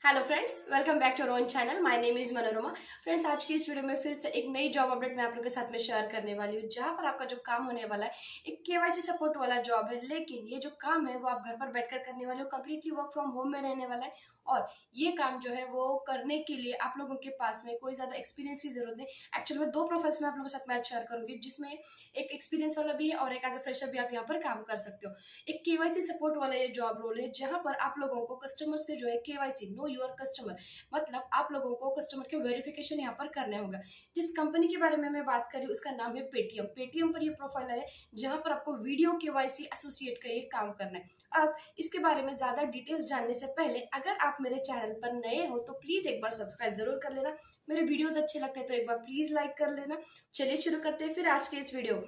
Hello friends, welcome back to our own channel. My name is Manorama. Friends, आज की इस video में फिर से एक नई जॉब अपडेट मैं आप लोगों के साथ में शेयर करने वाली हूँ, जहां पर आपका जो काम होने वाला है एक केवाईसी सपोर्ट वाला जॉब है। लेकिन ये जो काम है वो आप घर पर बैठकर करने वाले हो, कम्प्लीटली वर्क फ्रॉम होम में रहने वाला है। और ये काम जो है वो करने के लिए आप लोगों के पास में कोई ज्यादा एक्सपीरियंस की जरूरत नहीं। एक्चुअली में दो प्रोफाइल्स में आप लोगों के साथ मैच शेयर करूंगी, जिसमें एक एक्सपीरियंस वाला भी है और एक एज अ फ्रेशर भी आप यहाँ पर काम कर सकते हो। एक केवाईसी सपोर्ट वाला ये जॉब रोल है, जहां पर आप लोगों को कस्टमर्स के जो है केवाईसी, नो योर कस्टमर, मतलब आप लोगों को कस्टमर के वेरिफिकेशन यहाँ पर करने होगा। जिस कंपनी के बारे में मैं बात कर रही हूँ उसका नाम है पेटीएम। पेटीएम पर ये प्रोफाइल है जहां पर आपको वीडियो केवाईसी एसोसिएट का ये काम करना है। अब इसके बारे में ज्यादा डिटेल्स जानने से पहले अगर आप मेरे चैनल पर नए हो तो प्लीज एक बार सब्सक्राइब जरूर कर लेना। मेरे वीडियोस अच्छे लगते हैं तो एक बार प्लीज लाइक कर लेना। चलिए शुरू करते हैं फिर आज के इस वीडियो।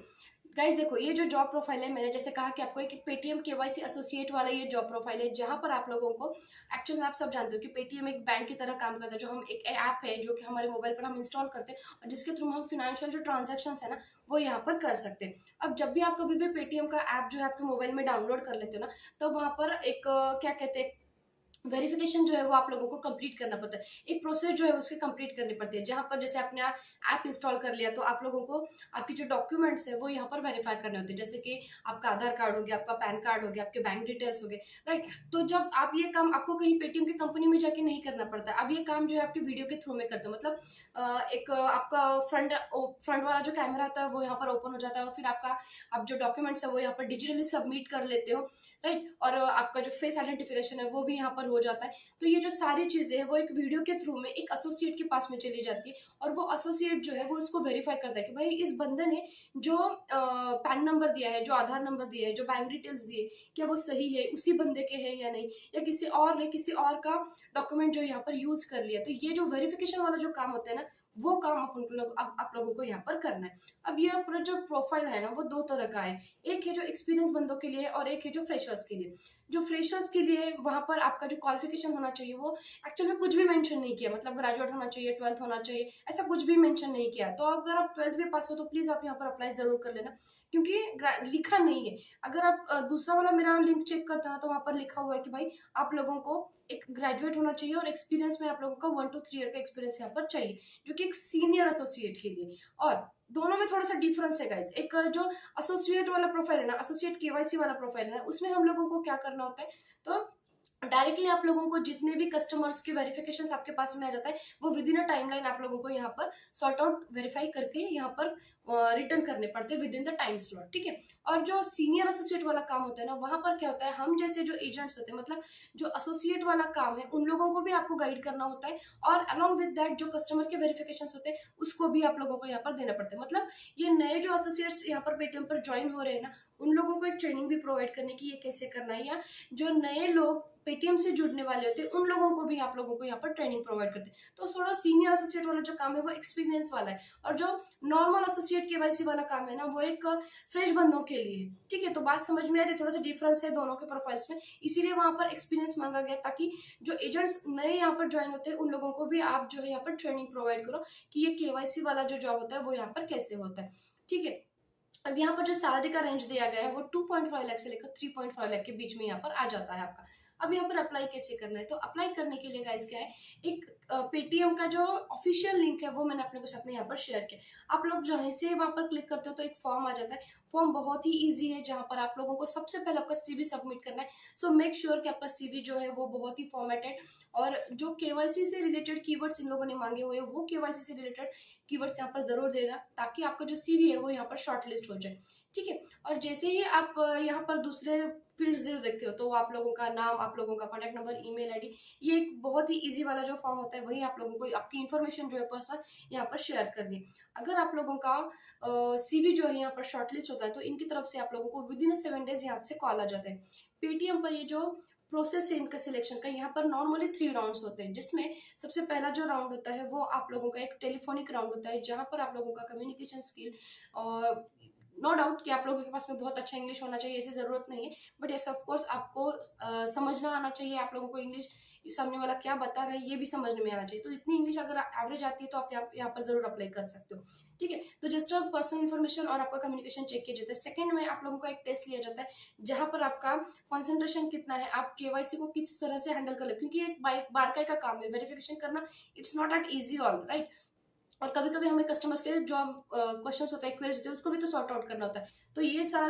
गाइस देखो, ये जो जॉब प्रोफाइल है, मैंने जैसे कहा कि आपको एक पेटीएम केवाईसी एसोसिएट वाला ये जॉब प्रोफाइल है, जहां पर आप लोगों को एक्चुअल में आप सब जानते हो कि पेटीएम एक बैंक की तरह काम करता है। जो हम एक ऐप है जो कि हमारे मोबाइल पर हम इंस्टॉल करते हैं और जिसके थ्रू हम फिनेंशियल जो ट्रांजेक्शन है ना वो यहाँ पर कर सकते हैं। अब जब भी आप कभी भी पेटीएम का ऐप जो है आपके मोबाइल में डाउनलोड कर लेते हो ना, तो वहां पर एक क्या कहते हैं, वेरिफिकेशन जो है वो आप लोगों को कंप्लीट करना पड़ता है। एक प्रोसेस जो है उसकी कंप्लीट करनी पड़ती है, जहां पर जैसे आपने ऐप इंस्टॉल कर लिया तो आप लोगों को आपकी जो डॉक्यूमेंट्स है वो यहाँ पर वेरीफाई करने होते हैं, जैसे कि आपका आधार कार्ड हो गया, आपका पैन कार्ड हो गया, आपके बैंक डिटेल्स हो गए, राइट। तो जब आप ये काम आपको कहीं पेटीएम की कंपनी में जाके नहीं करना पड़ता है। अब ये काम जो है आपकी वीडियो के थ्रू में करते हो, मतलब एक आपका फ्रंट फ्रंट वाला जो कैमरा होता है वो यहाँ पर ओपन हो जाता है और फिर आपका आप जो डॉक्यूमेंट्स है वो यहाँ पर डिजिटली सबमिट कर लेते हो, राइट। और आपका जो फेस आइडेंटिफिकेशन है वो भी यहाँ पर हो जाता है। तो ये जो सारी चीजें हैं वो एक वीडियो के थ्रू में एक एसोसिएट के पास में चली जाती है और वो एसोसिएट जो है वो इसको वेरीफाई करता है कि भाई इस बंदे ने जो पैन नंबर दिया है, जो आधार नंबर दिया है, जो बैंक डिटेल्स दिए, क्या वो सही है, उसी बंदे के है या नहीं, या किसी और ने किसी और का डॉक्यूमेंट जो यहाँ पर यूज कर लिया। तो ये जो वेरिफिकेशन वाला जो काम होता है ना, वो काम आप लोगों को यहाँ पर करना है। अब ये पूरा जो प्रोफाइल है ना वो दो तरह का है। एक है जो एक्सपीरियंस बंदों के लिए और एक है जो फ्रेशर्स के लिए। जो फ्रेशर्स के लिए वहां पर आपका जो क्वालिफिकेशन होना चाहिए वो एक्चुअली में कुछ भी मेंशन नहीं किया, मतलब ग्रेजुएट होना चाहिए, 12th होना चाहिए, ऐसा कुछ भी मेंशन नहीं किया। तो अगर आप 12th भी पास हो तो प्लीज आप यहाँ पर अप्लाई जरूर कर लेना, क्योंकि लिखा नहीं है। अगर आप दूसरा वाला मेरा लिंक चेक करते हो ना तो वहां पर लिखा हुआ है कि भाई आप लोगों को एक ग्रेजुएट होना चाहिए और एक्सपीरियंस में आप लोगों का 1 to 3 ईयर का एक्सपीरियंस यहाँ पर चाहिए, जो कि एक सीनियर एसोसिएट के लिए। और दोनों में थोड़ा सा डिफरेंस है गाइज। एक जो एसोसिएट वाला प्रोफाइल है ना, एसोसिएट केवाईसी वाला प्रोफाइल है ना, उसमें हम लोगों को क्या करना होता है, तो डायरेक्टली आप लोगों को जितने भी कस्टमर्स के वेरिफिकेशन आपके पास में आ जाता है वो विद इन अ टाइमलाइन आप लोगों को यहाँ पर सॉर्ट आउट वेरीफाई करके यहाँ पर रिटर्न करने पड़ते हैं with in the time slot, ठीक है। और जो सीनियर एसोसिएट वाला काम होता है ना, वहां पर क्या होता है, हम जैसे जो एजेंट्स होते हैं, मतलब जो एसोसिएट वाला काम है, उन लोगों को भी आपको गाइड करना होता है और अलॉन्ग विद दैट जो कस्टमर के वेरिफिकेशन होते हैं उसको भी आप लोगों को यहाँ पर देना पड़ता है। मतलब ये नए जो एसोसिएट्स यहाँ पर पेटीएम पर ज्वाइन हो रहे हैं ना, उन लोगों को एक ट्रेनिंग भी प्रोवाइड करने की ये कैसे करना है, या जो नए लोग पेटीएम से जुड़ने वाले होते हैं उन लोगों को भी आप लोगों को यहाँ पर ट्रेनिंग प्रोवाइड करते हैं। तो थोड़ा सीनियर एसोसिएट वाला जो काम है वो एक्सपीरियंस वाला है, और जो नॉर्मल एसोसिएट केवाईसी वाला काम है ना वो एक फ्रेश बंदों के लिए है, ठीक है। तो बात समझ में आ रही है, थोड़ा सा डिफरेंस है दोनों के प्रोफाइल्स में, इसीलिए वहां पर एक्सपीरियंस मांगा गया ताकि जो एजेंट्स नए यहाँ पर ज्वाइन होते हैं उन लोगों को भी आप जो है यहाँ पर ट्रेनिंग प्रोवाइड करो कि ये केवाईसी वाला जो जॉब होता है वो यहाँ पर कैसे होता है, ठीक है। अब यहाँ पर जो सैलरी का रेंज दिया गया है वो 2.5 लाख से लेकर 3.5 लाख के बीच में यहाँ पर आ जाता है आपका। अब यहाँ पर अप्लाई कैसे करना है, तो अप्लाई करने के लिए गाइस क्या है, एक पेटीएम का जो ऑफिशियल लिंक है वो मैंने अपने को साथ में यहाँ पर शेयर किया। आप लोग जहाँ से वहां पर क्लिक करते हो तो एक फॉर्म आ जाता है। फॉर्म बहुत ही ईजी है, जहाँ पर आप लोगों को सबसे पहले आपका सीवी सबमिट करना है। सो मेक श्योर कि आपका सीवी जो है वो बहुत ही फॉर्मेटेड, और जो केवाईसी से रिलेटेड कीवर्ड्स इन लोगों ने मांगे हुए हैं वो केवाईसी से रिलेटेड कीवर्ड्स यहाँ पर जरूर देना, ताकि आपका जो सीवी है वो यहाँ पर शॉर्टलिस्ट हो जाए, ठीक है। और जैसे ही आप यहाँ पर दूसरे फील्ड्स जो देखते हो तो आप लोगों का नाम, आप लोगों का कॉन्टैक्ट नंबर, ईमेल आईडी, ये एक बहुत ही इजी वाला जो फॉर्म होता है वही आप लोगों को आपकी इन्फॉर्मेशन जो है पर्सनल यहाँ पर शेयर करनी है। अगर आप लोगों का सीवी जो है यहाँ पर शॉर्टलिस्ट होता है तो इनकी तरफ से आप लोगों को विद इन 7 डेज यहाँ से कॉल आ जाता है। पेटीएम पर ये जो प्रोसेस है इनका सिलेक्शन का, यहाँ पर नॉर्मली 3 राउंड्स होते हैं, जिसमें सबसे पहला जो राउंड होता है वो आप लोगों का एक टेलीफोनिक राउंड होता है, जहां पर आप लोगों का कम्युनिकेशन स्किल, और नो डाउट कि आप लोगों के पास में बहुत अच्छा इंग्लिश होना चाहिए, ऐसी जरूरत नहीं है, बट यस ऑफ कोर्स आपको समझना आना चाहिए आप लोगों को इंग्लिश। सामने वाला क्या बता रहा है ये भी समझ में आना चाहिए। तो इतनी इंग्लिश अगर एवरेज आती है तो आप यहाँ पर जरूर अप्लाई कर सकते हो। ठीक है, तो जस्ट पर्सनल इन्फॉर्मेशन और आपका कम्युनिकेशन चेक किया जाता है। सेकंड में आप लोगों का एक टेस्ट लिया जाता है जहां पर आपका कंसंट्रेशन कितना है, आप केवाईसी को किस तरह से हैंडल कर ले, क्योंकि एक बारकाई का काम है वेरिफिकेशन करना। It's not at easy all right. और कभी कभी हमें कस्टमर्स के जो क्वेश्चंस होते हैं, क्वेरीज होते हैं, उसको भी तो सॉर्ट आउट करना होता है। तो ये सारा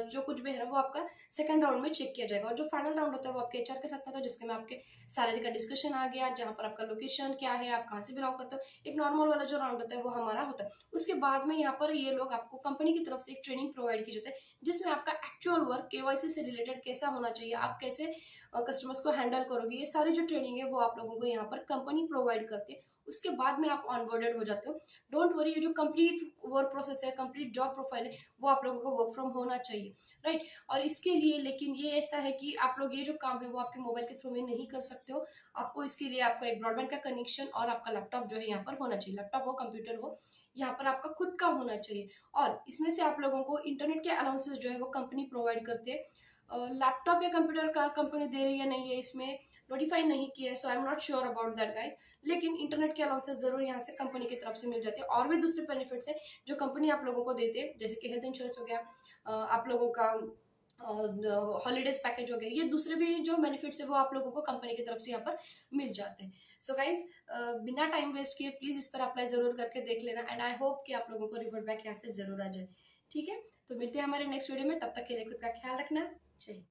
जो कुछ भी है वो आपका सेकंड राउंड में चेक किया जाएगा। और जो फाइनल राउंड होता है वो आपके एचआर के साथ में होता है, जिसके में आपके सैलरी का डिस्कशन आ गया, जहाँ पर आपका लोकेशन क्या है, आप कहाँ से बिलोंग करते हो। एक नॉर्मल वाला जो राउंड होता है वो हमारा होता है। उसके बाद में यहाँ पर ये लोग आपको कंपनी की तरफ से एक ट्रेनिंग प्रोवाइड की जाती है, जिसमें आपका एक्चुअल वर्क केवाईसी से रिलेटेड कैसा होना चाहिए, आप कैसे कस्टमर्स को हैंडल करोगे, ये सारी जो ट्रेनिंग है वो आप लोगों को यहाँ पर कंपनी प्रोवाइड करती है। उसके बाद में आप ऑनबोर्डेड हो जाते हो। डोंट वरी, ये जो कंप्लीट वर्क प्रोसेस है, कंप्लीट जॉब प्रोफाइल है, वो आप लोगों को वर्क फ्रॉम होना चाहिए राइट। और इसके लिए लेकिन ये ऐसा है कि आप लोग ये जो काम है वो आपके मोबाइल के थ्रू में नहीं कर सकते हो। आपको इसके लिए आपका एक ब्रॉडबैंड का कनेक्शन और आपका लैपटॉप जो है यहाँ पर होना चाहिए। लैपटॉप हो, कंप्यूटर हो, यहाँ पर आपका खुद का होना चाहिए। और इसमें से आप लोगों को इंटरनेट के अलाउंसेस जो है वो कंपनी प्रोवाइड करती है। लैपटॉप या कंप्यूटर का कंपनी दे रही है नहीं है, इसमें नोटिफाई नहीं किया है, so I am not sure about that guys. लेकिन इंटरनेट के अलाउंसेस जरूर यहाँ से कंपनी की तरफ से मिल जाते हैं। और भी दूसरे बेनिफिट्स है जो कंपनी आप लोगों को देते हैं, जैसे कि हेल्थ इंश्योरेंस हो गया, आप लोगों का हॉलीडेज पैकेज हो गया, ये दूसरे भी जो बेनिफिट्स है वो आप लोगों को कंपनी की तरफ से यहाँ पर मिल जाते हैं। सो गाइज बिना टाइम वेस्ट किए प्लीज इस पर अप्लाई जरूर करके देख लेना, एंड आई होप कि आप लोगों को रिवर्ट बैक यहाँ से जरूर आ जाए। ठीक है, तो मिलते हैं हमारे नेक्स्ट वीडियो में, तब तक के लिए खुद का ख्याल रखना चाहिए।